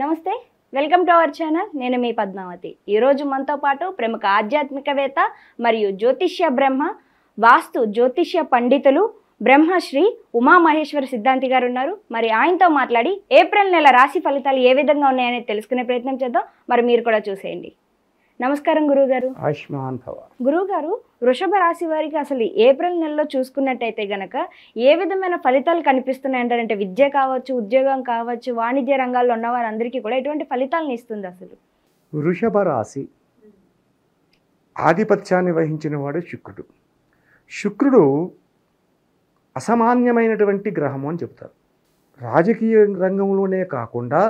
నమస్తే, welcome to our channel. నేను మీ పద్మావతి. ఈరోజు మనతో పాటు ప్రముఖ ఆధ్యాత్మికవేత్త మరియు జ్యోతిష్య బ్రహ్మ వాస్తు జ్యోతిష్య పండితులు బ్రహ్మశ్రీ ఉమామహేశ్వర సిద్ధాంతి గారు ఉన్నారు. మరి ఆయనతో మాట్లాడి ఏప్రిల్ నెల రాశి ఫలితాలు ఏ విధంగా ఉన్నాయని తెలుసుకునే ప్రయత్నం చేద్దాం. మరి మీరు కూడా చూసేయండి. నమస్కారం గురువుగారు. ఆయుష్మాన్ భవ. గురువుగారు, వృషభ రాశి వారికి అసలు ఏప్రిల్ నెలలో చూసుకున్నట్టయితే గనక ఏ విధమైన ఫలితాలు కనిపిస్తున్నాయంటారంటే విద్య కావచ్చు, ఉద్యోగం కావచ్చు, వాణిజ్య రంగాల్లో ఉన్న వారందరికీ కూడా ఎటువంటి ఫలితాలను ఇస్తుంది అసలు? వృషభ రాశి ఆధిపత్యాన్ని వహించిన వాడు శుక్రుడు. శుక్రుడు అసామాన్యమైనటువంటి గ్రహము అని చెప్తారు. రాజకీయ రంగంలోనే కాకుండా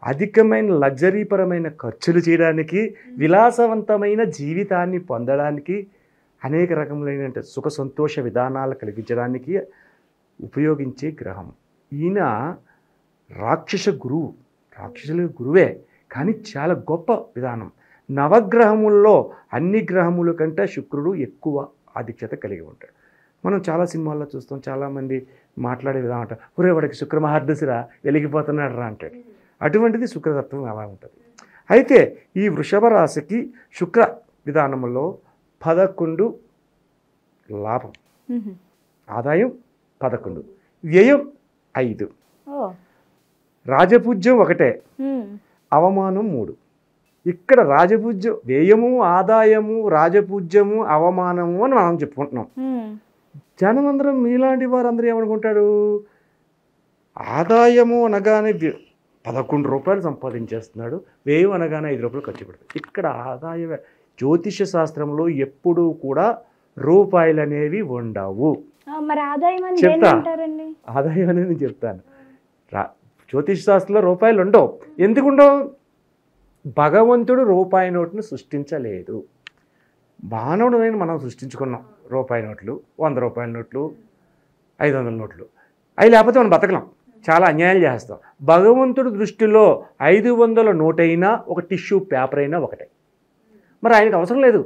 అధికమైన లగ్జరీపరమైన ఖర్చులు చేయడానికి, విలాసవంతమైన జీవితాన్ని పొందడానికి, అనేక రకములైన సుఖ సంతోష విధానాలు కలిగించడానికి ఉపయోగించే గ్రహం. ఈయన రాక్షస గురువు, రాక్షసుల గురువే, కానీ చాలా గొప్ప విధానం. నవగ్రహముల్లో అన్ని గ్రహముల కంటే శుక్రుడు ఎక్కువ ఆధిక్యత కలిగి ఉంటాడు. మనం చాలా సినిమాల్లో చూస్తాం, చాలామంది మాట్లాడే విధానం అంటారు, ఒరే వాడికి శుక్ర మహర్దశిరా వెలిగిపోతున్నాడు రా అంటాడు. అటువంటిది శుక్రతత్వం అలా ఉంటుంది. అయితే ఈ వృషభ రాశికి శుక్ర విధానంలో 11 లాభం, ఆదాయం 11, వ్యయం 5, రాజపూజ్యం 1, అవమానం 3. ఇక్కడ రాజపూజ్యం, వ్యయము, ఆదాయము, రాజపూజ్యము, అవమానము అని మనం చెప్పుకుంటున్నాం. జనమందరం మీలాంటి వారందరూ ఏమనుకుంటాడు, ఆదాయము అనగానే 11 రూపాయలు సంపాదించేస్తున్నాడు, వ్యయం అనగానే 5 రూపాయలు ఖర్చు పెడతాడు. ఇక్కడ ఆదాయ జ్యోతిష శాస్త్రంలో ఎప్పుడూ కూడా రూపాయలు అనేవి ఉండవు. చెప్తా, ఆదాయం అనేది నేను చెప్తాను. జ్యోతిష శాస్త్రంలో రూపాయలు ఉండవు. ఎందుకు ఉండవు? భగవంతుడు రూపాయి నోటును సృష్టించలేదు. మానవుడు మనం సృష్టించుకున్నాం. రూపాయి నోట్లు, 100 రూపాయల నోట్లు, 500 నోట్లు. అవి లేకపోతే మనం బతకలేం, చాలా అన్యాయాలు చేస్తాం. భగవంతుడి దృష్టిలో 500 నోటైనా ఒక టిష్యూ పేపర్ అయినా ఒకటే. మరి ఆయనకు అవసరం లేదు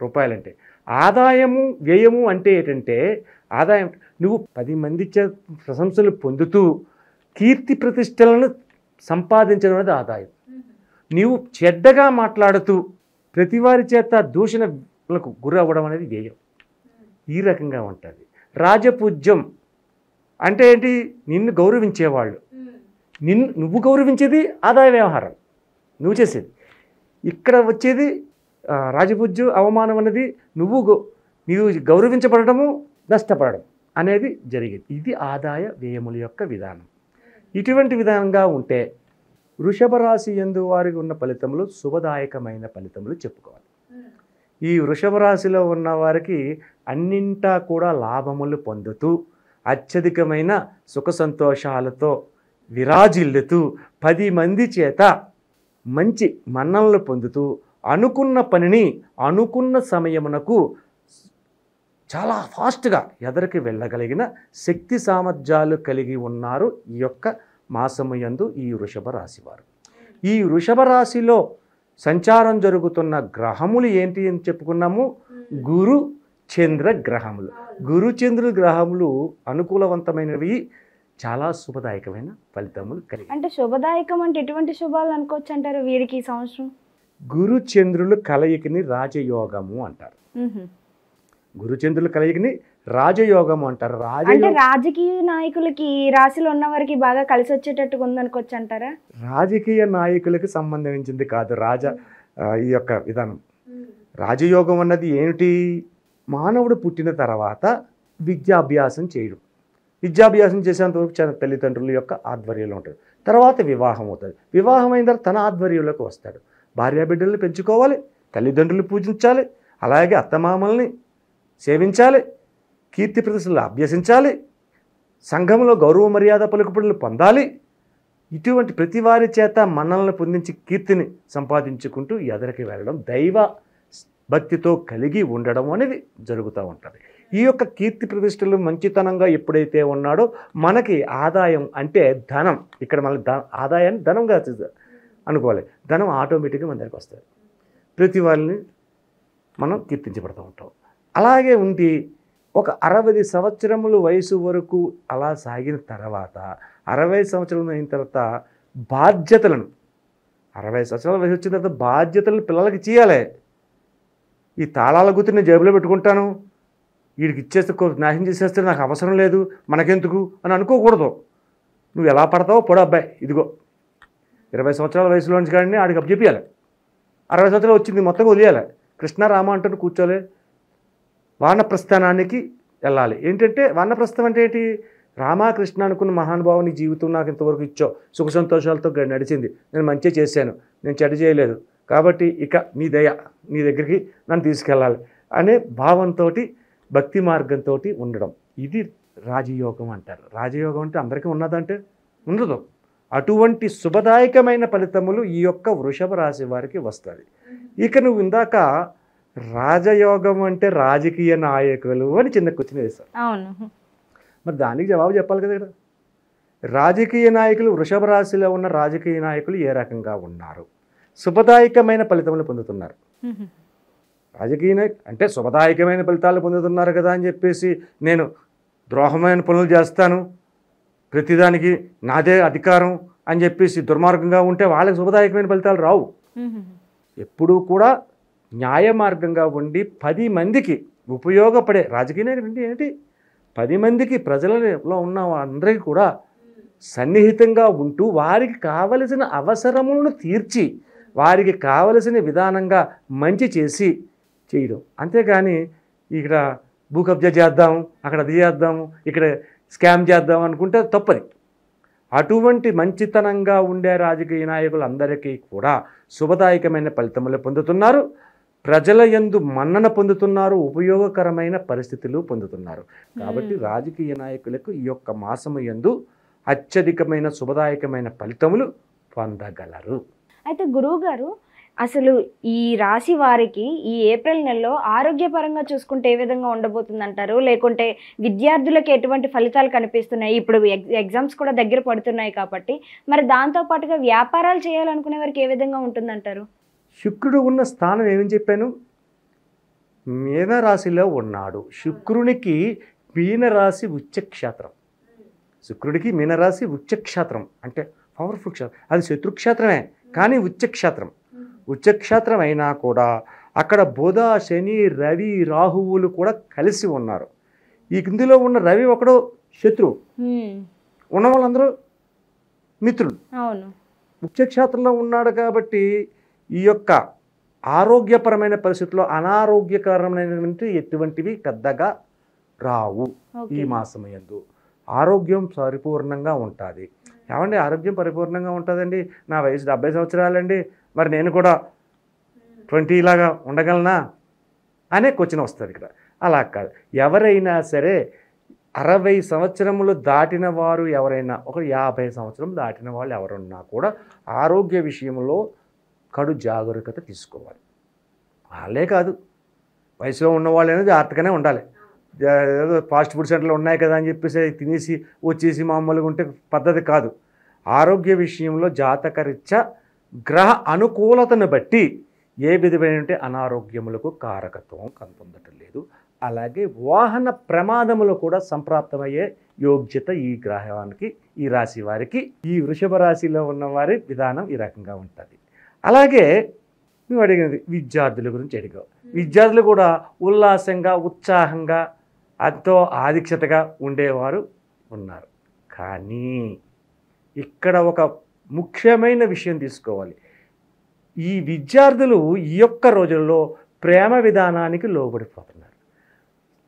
రూపాయలంటే. ఆదాయము వ్యయము అంటే ఏంటంటే, ఆదాయం నువ్వు 10 మంది ప్రశంసలు పొందుతూ కీర్తి ప్రతిష్టలను సంపాదించడం అనేది ఆదాయం. నీవు చెడ్డగా మాట్లాడుతూ ప్రతివారి చేత దూషణలకు గురి అవ్వడం అనేది వ్యయం. ఈ రకంగా ఉంటుంది. రాజపూజ్యం అంటే ఏంటి? నిన్ను గౌరవించేవాళ్ళు, నువ్వు గౌరవించేది ఆదాయ వ్యవహారం నువ్వు చేసేది. ఇక్కడ వచ్చేది రాజపూజ్యం, అవమానం అనేది నీవు గౌరవించబడము, నష్టపడడం అనేది జరిగేది. ఇది ఆదాయ వ్యయముల యొక్క విధానం. ఇటువంటి విధానంగా ఉంటే వృషభ రాశి యందు వారికి ఉన్న ఫలితములు శుభదాయకమైన ఫలితములు చెప్పుకోవాలి. ఈ వృషభ రాశిలో ఉన్న వారికి అన్నింటా కూడా లాభములు పొందుతూ అత్యధికమైన సుఖ సంతోషాలతో విరాజిల్లుతూ 10 మంది చేత మంచి మన్ననలు పొందుతూ అనుకున్న పనిని అనుకున్న సమయమునకు చాలా ఫాస్ట్గా ఎదరికి వెళ్ళగలిగిన శక్తి సామర్థ్యాలు కలిగి ఉన్నారు ఈ యొక్క మాసము యందు ఈ వృషభ రాశి వారు. ఈ వృషభ రాశిలో సంచారం జరుగుతున్న గ్రహములు ఏంటి అని చెప్పుకున్నాము. గురు చంద్ర గ్రహములు. గురు చంద్ర గ్రహములు అనుకూలవంతమైనవి, చాలా శుభదాయకమైన ఫలితములు కలిగి. అంటే శుభదాయకం అంటే ఎటువంటి శుభాలు అనుకోవచ్చు అంటారు వీరికి ఈ సంవత్సరం? గురు చంద్రులు కలయికని రాజయోగము అంటారు. గురు చంద్రుల కలయికని రాజయోగము అంటారు. అంటే రాజకీయ నాయకులకి ఈ రాశిలో ఉన్న వారికి బాగా కలిసి వచ్చేటట్టుగా ఉందనుకోవచ్చు అంటారా? రాజకీయ నాయకులకి సంబంధించింది కాదు ఈ యొక్క విధానం. రాజయోగం అన్నది ఏమిటి? మానవుడు పుట్టిన తర్వాత విద్యాభ్యాసం చేయడం. విద్యాభ్యాసం చేసేంతవరకు తల్లిదండ్రుల యొక్క ఆధ్వర్యంలో ఉంటాడు. తర్వాత వివాహం అవుతుంది. వివాహం అయిన తర్వాత తన ఆధ్వర్యంలోకి వస్తాడు. భార్యాబిడ్డల్ని పెంచుకోవాలి, తల్లిదండ్రులు పూజించాలి, అలాగే అత్తమామల్ని సేవించాలి, కీర్తి ప్రతిష్టలు అభ్యసించాలి, సంఘంలో గౌరవ మర్యాద పలుకుబడులు పొందాలి. ఇటువంటి ప్రతి వారి చేత మన్ననలను పొందించి కీర్తిని సంపాదించుకుంటూ ఎదరికి వెళ్ళడం, దైవ భక్తితో కలిగి ఉండడం అనేది జరుగుతూ ఉంటుంది. ఈ యొక్క కీర్తి ప్రతిష్టలు మంచితనంగా ఎప్పుడైతే ఉన్నాడో మనకి ఆదాయం అంటే ధనం, ఇక్కడ మన ఆదాయాన్ని ధనంగా అనుకోవాలి. ధనం ఆటోమేటిక్గా మన దగ్గరికి వస్తుంది. ప్రతి వాళ్ళని మనం కీర్తించబడుతూ ఉంటాం. అలాగే ఉండి ఒక 60 సంవత్సరముల వయసు వరకు అలా సాగిన తర్వాత 60 సంవత్సరాలు అయిన తర్వాత బాధ్యతలను 60 సంవత్సరాల వయసు వచ్చిన తర్వాత బాధ్యతలు పిల్లలకి చేయాలి. ఈ తాళాల గుర్తు నేను జేబులో పెట్టుకుంటాను, వీడికి ఇచ్చేస్తే నాశనం చేసేస్తే నాకు అవసరం లేదు, మనకెందుకు అని అనుకోకూడదు. నువ్వు ఎలా పడతావో పొడ అబ్బాయి, ఇదిగో 20 సంవత్సరాల వయసులో నుంచి కానీ ఆడికి అప్పు చెప్పాలి. 60 సంవత్సరాలు వచ్చింది మొత్తం వదిలేయాలి. కృష్ణ రామ అంటూ కూర్చోలే, వానప్రస్థానానికి వెళ్ళాలి. ఏంటంటే వానప్రస్థం అంటే ఏంటి? రామకృష్ణ అనుకున్న మహానుభావుని జీవితం నాకు ఇంతవరకు ఇచ్చో, సుఖ సంతోషాలతో నడిచింది, నేను మంచి చేశాను, నేను చెడు చేయలేదు, కాబట్టి ఇక నీ దయ, నీ దగ్గరికి నన్ను తీసుకెళ్ళాలి అనే భావంతో భక్తి మార్గంతో ఉండడం, ఇది రాజయోగం అంటారు. రాజయోగం అంటే అందరికీ ఉన్నదంటే ఉండదు. అటువంటి శుభదాయకమైన ఫలితములు ఈ యొక్క వృషభ రాశి వారికి వస్తుంది. ఇక నువ్వు ఇందాక రాజయోగం అంటే రాజకీయ నాయకులు అని చిన్న క్వశ్చన్ వేశావు. అవును, మరి దానికి జవాబు చెప్పాలి కదా ఇక్కడ. రాజకీయ నాయకులు, వృషభ రాశిలో ఉన్న రాజకీయ నాయకులు ఏ రకంగా ఉన్నారు, శుభదాయకమైన ఫలితములు పొందుతున్నారు. రాజకీయ అంటే శుభదాయకమైన ఫలితాలు పొందుతున్నారు కదా అని చెప్పేసి నేను ద్రోహమైన పనులు చేస్తాను, ప్రతిదానికి నాదే అధికారం అని చెప్పేసి దుర్మార్గంగా ఉంటే వాళ్ళకి శుభదాయకమైన ఫలితాలు రావు. ఎప్పుడూ కూడా న్యాయ మార్గంగా ఉండి 10 మందికి ఉపయోగపడే రాజకీయ నాయకుడు అంటే ఏంటి? 10 మందికి ప్రజలలో ఉన్న అందరికీ కూడా సన్నిహితంగా ఉంటూ వారికి కావలసిన అవసరములను తీర్చి వారికి కావలసిన విధానంగా మంచి చేసి చేయడం. అంతేగాని ఇక్కడ భూ కబ్జా చేద్దాం, అక్కడ అది చేద్దాము, ఇక్కడ స్కామ్ చేద్దాం అనుకుంటే తప్పది. అటువంటి మంచితనంగా ఉండే రాజకీయ నాయకులందరికీ కూడా శుభదాయకమైన ఫలితములు పొందుతున్నారు, ప్రజల యందు మన్నన పొందుతున్నారు, ఉపయోగకరమైన పరిస్థితులు పొందుతున్నారు. కాబట్టి రాజకీయ నాయకులకు ఈ యొక్క మాసము యందు అత్యధికమైన శుభదాయకమైన ఫలితములు పొందగలరు. అయితే గురువు గారు, అసలు ఈ రాశి వారికి ఈ ఏప్రిల్ నెలలో ఆరోగ్యపరంగా చూసుకుంటే ఏ విధంగా ఉండబోతుంది అంటారు? లేకుంటే విద్యార్థులకు ఎటువంటి ఫలితాలు కనిపిస్తున్నాయి? ఇప్పుడు ఎగ్జామ్స్ కూడా దగ్గర పడుతున్నాయి కాబట్టి మరి దాంతోపాటుగా వ్యాపారాలు చేయాలనుకునే వారికి ఏ విధంగా ఉంటుందంటారు? శుక్రుడు ఉన్న స్థానం ఏమని చెప్పాను? మీనరాశిలో ఉన్నాడు. శుక్రునికి మీనరాశి ఉచ్చక్షేత్రం. శుక్రుడికి మీనరాశి ఉచ్చక్షేత్రం అంటే పవర్ఫుల్ క్షేత్రం. అది శత్రుక్షేత్రమే కానీ ఉచ్చక్షేత్రం. ఉచ్చక్షేత్రం అయినా కూడా అక్కడ బుధ, శని, రవి, రాహువులు కూడా కలిసి ఉన్నారు. ఈ కిందిలో ఉన్న రవి ఒకడు శత్రువు, ఉన్న వాళ్ళందరూ మిత్రులు. అవును, ఉచ్చక్షేత్రంలో ఉన్నాడు కాబట్టి ఈ యొక్క ఆరోగ్యపరమైన పరిస్థితుల్లో అనారోగ్యకరమైనటువంటి ఎటువంటివి పెద్దగా రావు. ఈ మాసమయందు ఆరోగ్యం పరిపూర్ణంగా ఉంటుంది. ఏమండి ఆరోగ్యం పరిపూర్ణంగా ఉంటుందండి, నా వయసు 70 సంవత్సరాలండి, మరి నేను కూడా 20 లాగా ఉండగలనా అనే క్వశ్చన్ వస్తుంది ఇక్కడ. అలా కాదు. ఎవరైనా సరే 60 సంవత్సరములు దాటిన వారు ఎవరైనా, ఒక 50 సంవత్సరం దాటిన వాళ్ళు ఎవరున్నా కూడా ఆరోగ్య విషయంలో కడు జాగరూకత తీసుకోవాలి. వాళ్ళే కాదు, వయసులో ఉన్నవాళ్ళు అనేది జాగ్రత్తగానే ఉండాలి. ఏదో ఫాస్ట్ ఫుడ్ సెంటర్లు ఉన్నాయి కదా అని చెప్పేసి తినేసి వచ్చేసి మామూలుగా ఉంటే పద్ధతి కాదు. ఆరోగ్య విషయంలో జాతకరీత్యా గ్రహ అనుకూలతను బట్టి ఏ విధమైన అనారోగ్యములకు కారకత్వం కనుపొందటం లేదు. అలాగే వాహన ప్రమాదములు కూడా సంప్రాప్తమయ్యే యోగ్యత ఈ గ్రహానికి, ఈ రాశి వారికి, ఈ వృషభ రాశిలో ఉన్న వారి విధానం ఈ రకంగా ఉంటుంది. అలాగే నువ్వు అడిగినది విద్యార్థుల గురించి అడిగావు. విద్యార్థులు కూడా ఉల్లాసంగా, ఉత్సాహంగా, ఎంతో ఆధిక్యతగా ఉండేవారు ఉన్నారు. కానీ ఇక్కడ ఒక ముఖ్యమైన విషయం తీసుకోవాలి. ఈ విద్యార్థులు ఈ యొక్క రోజుల్లో ప్రేమ విధానానికి లోబడిపోతున్నారు.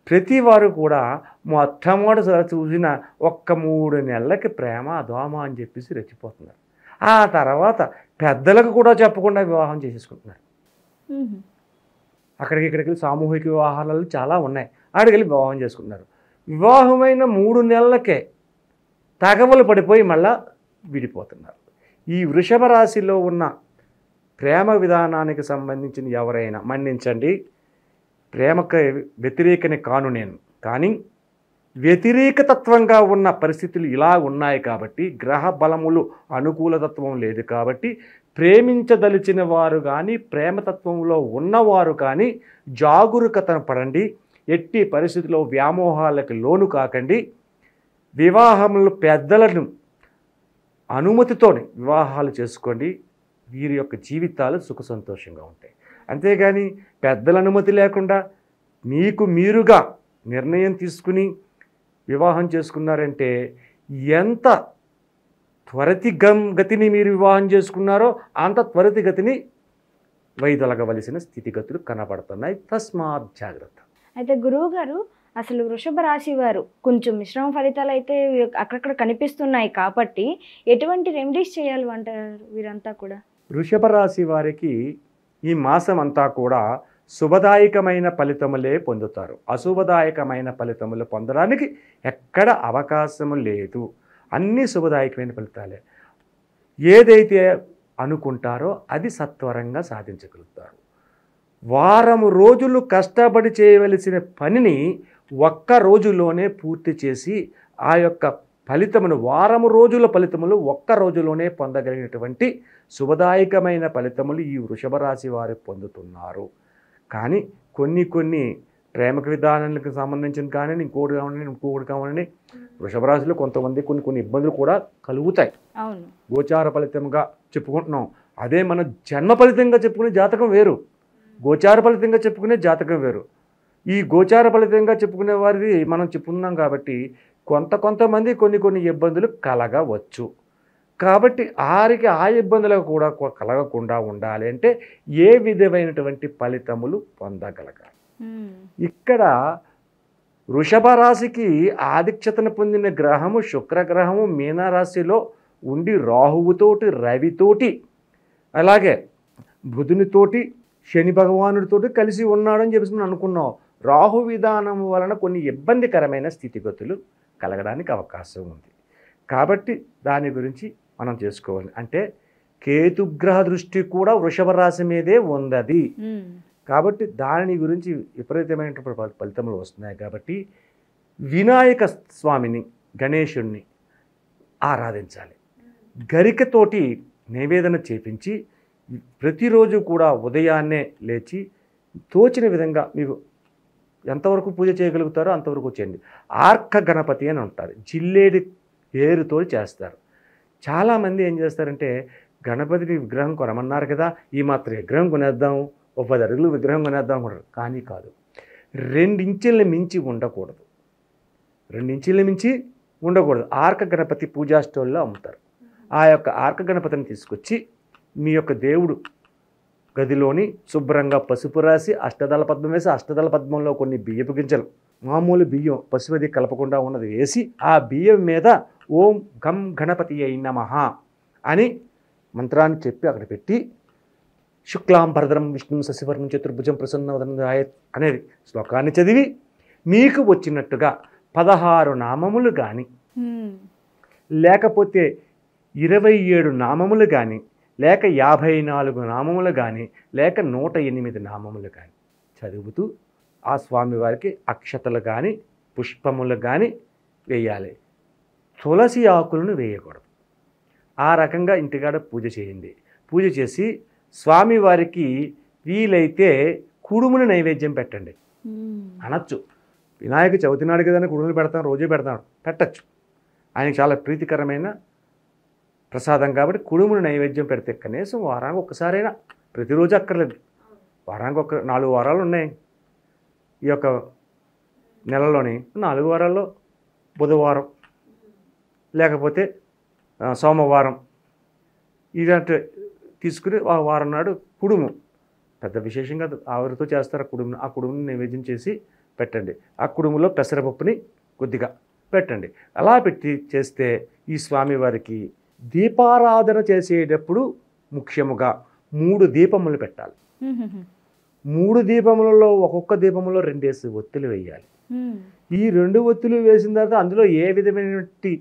ప్రతి వారు కూడా మొట్టమొదటిసారి చూసిన 1-3 నెలలకి ప్రేమ అదోమ అని చెప్పేసి రెచ్చిపోతున్నారు. ఆ తర్వాత పెద్దలకు కూడా చెప్పకుండా వివాహం చేసేసుకుంటున్నారు. ఇక్కడికి సామూహిక వివాహాలు చాలా ఉన్నాయి. ఆడికి వెళ్ళి వివాహం చేసుకుంటున్నారు. వివాహమైన 3 నెలలకే తగవలు పడిపోయి మళ్ళా విడిపోతున్నారు. ఈ వృషభ రాశిలో ఉన్న ప్రేమ విధానానికి సంబంధించిన ఎవరైనా మన్నించండి, ప్రేమకు వ్యతిరేకని కాను నేను, కానీ వ్యతిరేకతత్వంగా ఉన్న పరిస్థితులు ఇలా ఉన్నాయి కాబట్టి, గ్రహ బలములు అనుకూలతత్వం లేదు కాబట్టి, ప్రేమించదలిచిన వారు కానీ ప్రేమతత్వంలో ఉన్నవారు కానీ జాగరూకతను పడండి. ఎట్టి పరిస్థితుల్లో వ్యామోహాలకు లోను కాకండి. వివాహములు పెద్దలను అనుమతితోనే వివాహాలు చేసుకోండి. వీరి యొక్క జీవితాలు సుఖ సంతోషంగా ఉంటాయి. అంతేగాని పెద్దల అనుమతి లేకుండా మీకు మీరుగా నిర్ణయం తీసుకుని వివాహం చేసుకున్నారంటే ఎంత త్వరితగతిని మీరు వివాహం చేసుకున్నారో అంత త్వరితగతిని వైదొలగవలసిన స్థితిగతులు కనబడుతున్నాయి. తస్మాత్ జాగ్రత్త. అయితే గురువు గారు, అసలు వృషభ రాశి వారు కొంచెం మిశ్రమ ఫలితాలు అయితే అక్కడక్కడ కనిపిస్తున్నాయి కాబట్టి ఎటువంటి రెమెడీస్ చేయాలి అంటారు వీరంతా కూడా? వృషభ రాశి వారికి ఈ మాసం అంతా కూడా శుభదాయకమైన ఫలితములే పొందుతారు. అశుభదాయకమైన ఫలితములు పొందడానికి ఎక్కడ అవకాశము లేదు. అన్నీ శుభదాయకమైన ఫలితాలే. ఏదైతే అనుకుంటారో అది సత్వరంగా సాధించగలుగుతారు. వారం రోజులు కష్టపడి చేయవలసిన పనిని ఒక్క రోజులోనే పూర్తి చేసి ఆ యొక్క ఫలితమును, వారం రోజుల ఫలితములు ఒక్క రోజులోనే పొందగలిగినటువంటి శుభదాయకమైన ఫలితములు ఈ వృషభ రాశి వారు పొందుతున్నారు. కానీ కొన్ని ప్రేమక విధానాలకు సంబంధించిన కానీ ఇంకోటి కావాలని వృషభ రాశిలో కొంతమంది కొన్ని ఇబ్బందులు కూడా కలుగుతాయి. అవును, గోచార ఫలితంగా చెప్పుకుంటున్నాం. అదే మన జన్మ ఫలితంగా చెప్పుకునే జాతకం వేరు, గోచార ఫలితంగా చెప్పుకునే జాతకం వేరు. ఈ గోచార ఫలితంగా చెప్పుకునే వారిది మనం చెప్పుకున్నాం కాబట్టి కొంతమంది కొన్ని ఇబ్బందులు కలగవచ్చు. కాబట్టి ఆ ఇబ్బందులకు కూడా కలగకుండా ఉండాలి అంటే ఏ విధమైనటువంటి ఫలితములు పొందగలగాలి. ఇక్కడ వృషభ రాశికి ఆధిక్యతను పొందిన గ్రహము శుక్రగ్రహము మీనరాశిలో ఉండి రాహువుతోటి, రవితోటి, అలాగే బుధునితోటి, శని భగవానుడితోటి కలిసి ఉన్నాడని చెప్పేసి మనం అనుకున్నాం. రాహు విధానం వలన కొన్ని ఇబ్బందికరమైన స్థితిగతులు కలగడానికి అవకాశం ఉంది. కాబట్టి దాని గురించి మనం చేసుకోవాలి. అంటే కేతుగ్రహ దృష్టి కూడా వృషభ రాశి మీదే ఉన్నది. కాబట్టి దాని గురించి విపరీతమైనటువంటి ఫలితములు వస్తున్నాయి. కాబట్టి వినాయక స్వామిని, గణేశుణ్ణి ఆరాధించాలి. గరికతోటి నైవేదన చేపించి ప్రతిరోజు కూడా ఉదయాన్నే లేచి తోచిన విధంగా మీకు ఎంతవరకు పూజ చేయగలుగుతారో అంతవరకు చేయండి. ఆర్క గణపతి అని ఉంటారు, జిల్లేడి ఏరుతో చేస్తారు. చాలామంది ఏం చేస్తారంటే గణపతిని విగ్రహం కొనమన్నారు కదా, ఈ మాత్రం విగ్రహం కొనేద్దాం, 10 అడుగులు విగ్రహం కొనేద్దాం అనుకుంటారు. కానీ కాదు, 2 ఇంచుల్ని మించి ఉండకూడదు. 2 ఇంచుల్ని మించి ఉండకూడదు. ఆర్క గణపతి పూజా స్టోర్లో అమ్ముతారు. ఆ యొక్క ఆర్క గణపతిని తీసుకొచ్చి మీ యొక్క దేవుడు గదిలోని శుభ్రంగా పసుపు రాసి అష్టదళ పద్మం వేసి, అష్టదళ పద్మంలో కొన్ని బియ్యపు గింజలు, మామూలు బియ్యం పసుపది కలపకుండా ఉన్నది వేసి, ఆ బియ్యం మీద ఓం గం గణపతి అయి నమః అని మంత్రాన్ని చెప్పి అక్కడ పెట్టి, శుక్లాం భరద్రం విష్ణు శశివర్ణం చతుర్భుజం ప్రసన్నవదనం అనేది శ్లోకాన్ని చదివి మీకు వచ్చినట్టుగా 16 నామములు కానీ, లేకపోతే 27 నామములు కానీ, లేక 54 నామములు కానీ, లేక 108 నామములు కానీ చదువుతూ ఆ స్వామివారికి అక్షతలు కానీ పుష్పములు కానీ వేయాలి. తులసి ఆకులను వేయకూడదు. ఆ రకంగా ఇంటికాడ పూజ చేయండి. పూజ చేసి స్వామివారికి వీలైతే కుడుముని నైవేద్యం పెట్టండి. అనొచ్చు, వినాయక చవితి నాడు కదా కుడుములు పెడతాం, రోజే పెడతాం, పెట్టచ్చు. ఆయనకి చాలా ప్రీతికరమైన ప్రసాదం కాబట్టి కుడుముని నైవేద్యం పెడితే కనీసం వారానికి ఒక్కసారైనా, ప్రతిరోజు అక్కర్లేదు, వారానికి 4 వారాలు ఉన్నాయి ఈ యొక్క నెలలోని. 4 వారాల్లో బుధవారం లేకపోతే సోమవారం ఇలాంటి తీసుకుని ఆ వారం నాడు కుడుము, పెద్ద విశేషంగా ఆవిరితో చేస్తారు కుడుముని. ఆ కుడుముని నైవేద్యం చేసి పెట్టండి. ఆ కుడుములో పెసరపప్పుని కొద్దిగా పెట్టండి. అలా పెట్టి చేస్తే ఈ స్వామివారికి దీపారాధన చేసేటప్పుడు ముఖ్యముగా 3 దీపములు పెట్టాలి. 3 దీపములలో ఒక్కొక్క దీపములో 2 ఒత్తులు వేయాలి. ఈ 2 ఒత్తులు వేసిన తర్వాత అందులో ఏ విధమైనటువంటి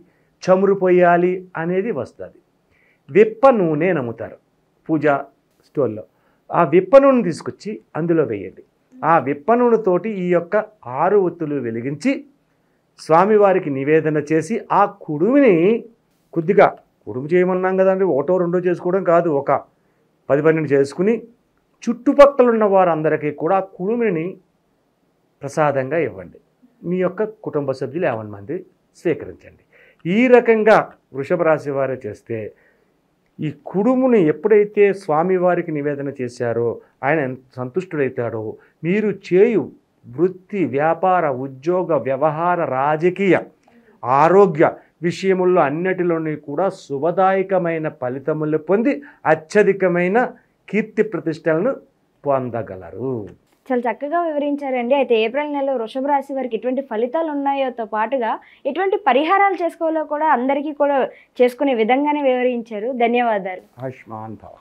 చమురు పోయాలి అనేది వస్తుంది. విప్ప నూనె నమ్ముతారు పూజా స్టోర్లో. ఆ విప్ప నూనె తీసుకొచ్చి అందులో వేయండి. ఆ విప్ప నూనెతోటి ఈ యొక్క 6 ఒత్తులు వెలిగించి స్వామివారికి నివేదన చేసి ఆ కుడుముని కొద్దిగా, కుడుము చేయమన్నాం కదండి, 1, 2 చేసుకోవడం కాదు, ఒక 10-12 చేసుకుని చుట్టుపక్కల ఉన్న వారందరికీ కూడా ఆ కుడుముని ప్రసాదంగా ఇవ్వండి. మీ యొక్క కుటుంబ సభ్యులు 50 మంది స్వీకరించండి. ఈ రకంగా వృషభ రాశి వారు చేస్తే ఈ కుడుముని ఎప్పుడైతే స్వామివారికి నివేదన చేశారో ఆయన ఎంత సంతుష్టుడైతాడో మీరు చేయు వృత్తి, వ్యాపార, ఉద్యోగ, వ్యవహార, రాజకీయ, ఆరోగ్య విషయముల్లో అన్నిటిలోని కూడా శుభదాయకమైన ఫలితములు పొంది అత్యధికమైన కీర్తి ప్రతిష్టలను పొందగలరు. చాలా చక్కగా వివరించారండి. అయితే ఏప్రిల్ నెలలో వృషభ రాశి వారికి ఎటువంటి ఫలితాలు ఉన్నాయోతో పాటుగా ఎటువంటి పరిహారాలు చేసుకోవాలో కూడా అందరికీ కూడా చేసుకునే విధంగానే వివరించారు. ధన్యవాదాలు. ఆయుష్మాన్ భవ.